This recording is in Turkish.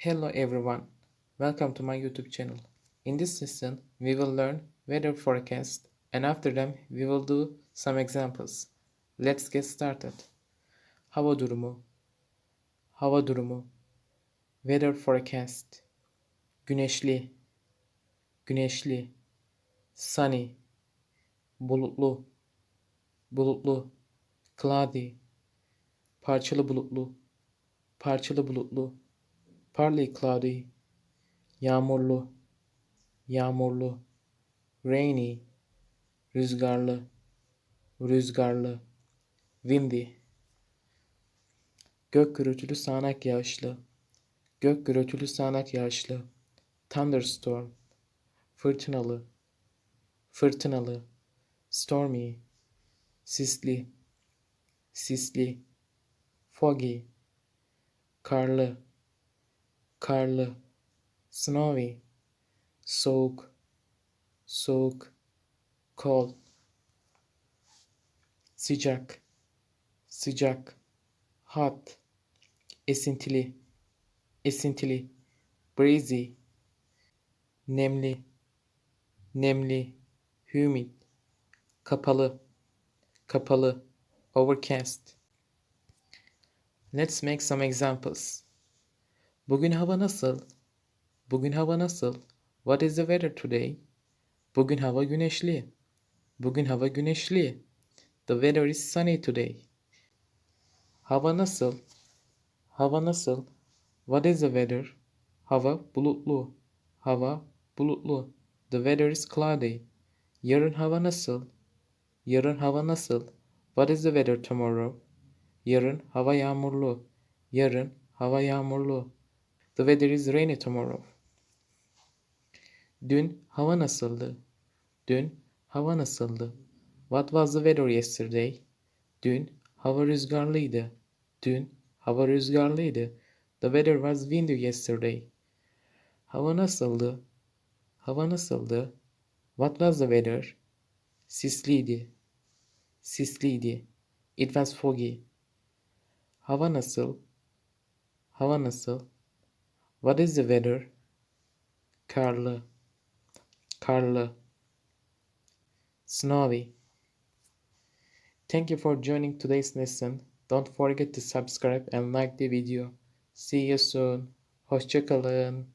Hello everyone, welcome to my YouTube channel. In this lesson, we will learn weather forecast and after them we will do some examples. Let's get started. Hava durumu, hava durumu, weather forecast, güneşli, güneşli, sunny, bulutlu, bulutlu, cloudy, parçalı bulutlu, parçalı bulutlu, partly cloudy, yağmurlu, yağmurlu, rainy, rüzgarlı, rüzgarlı, windy, gök gürültülü sağanak yağışlı, gök gürültülü sağanak yağışlı, thunderstorm, fırtınalı, fırtınalı, stormy, sisli, sisli, foggy, karlı, karlı, snowy, soğuk, soğuk, cold, sıcak, sıcak, hot, esintili, esintili, breezy, nemli, nemli, humid, kapalı, kapalı, overcast. Let's make some examples. Bugün hava nasıl? Bugün hava nasıl? What is the weather today? Bugün hava güneşli. Bugün hava güneşli. The weather is sunny today. Hava nasıl? Hava nasıl? What is the weather? Hava bulutlu. Hava bulutlu. The weather is cloudy. Yarın hava nasıl? Yarın hava nasıl? What is the weather tomorrow? Yarın hava yağmurlu. Yarın hava yağmurlu. The weather is rainy tomorrow. Dün hava nasıldı? Dün hava nasıldı? What was the weather yesterday? Dün hava rüzgarlıydı. Dün hava rüzgarlıydı. The weather was windy yesterday. Hava nasıldı? Hava nasıldı? What was the weather? Sisliydi. Sisliydi. It was foggy. Hava nasıl? Hava nasıl? What is the weather? Karlı. Karlı. Snowy. Thank you for joining today's lesson. Don't forget to subscribe and like the video. See you soon. Hoşça kalın.